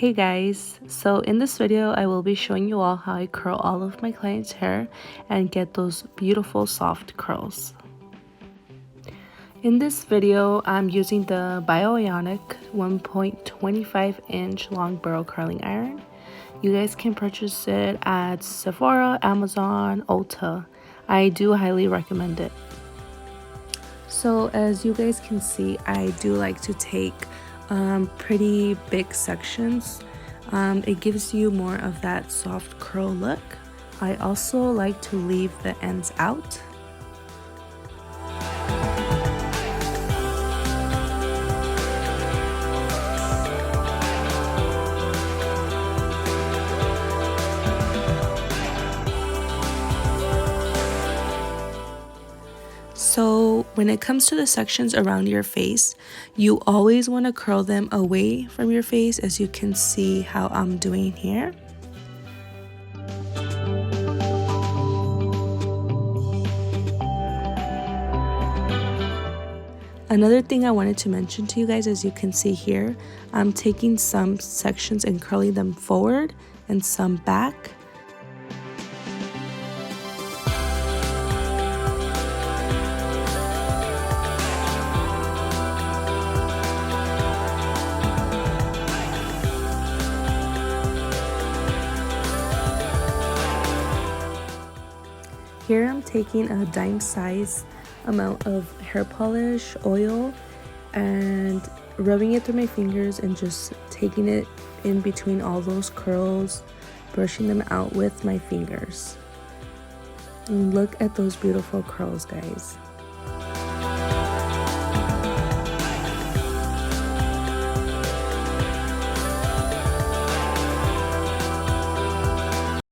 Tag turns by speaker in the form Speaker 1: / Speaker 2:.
Speaker 1: Hey guys, so in this video I will be showing you all how I curl all of my clients' hair and get those beautiful soft curls. In this video I'm using the Bioionic 1.25 inch long burrow curling iron. You guys can purchase it at Sephora, Amazon, Ulta. I do highly recommend it. So as you guys can see, I do like to take pretty big sections. It gives you more of that soft curl look. I also like to leave the ends out. So when it comes to the sections around your face, you always want to curl them away from your face, as you can see how I'm doing here. Another thing I wanted to mention to you guys, as you can see here, I'm taking some sections and curling them forward and some back. Here I'm taking a dime size amount of hair polish oil and rubbing it through my fingers and just taking it in between all those curls, brushing them out with my fingers. And look at those beautiful curls, guys.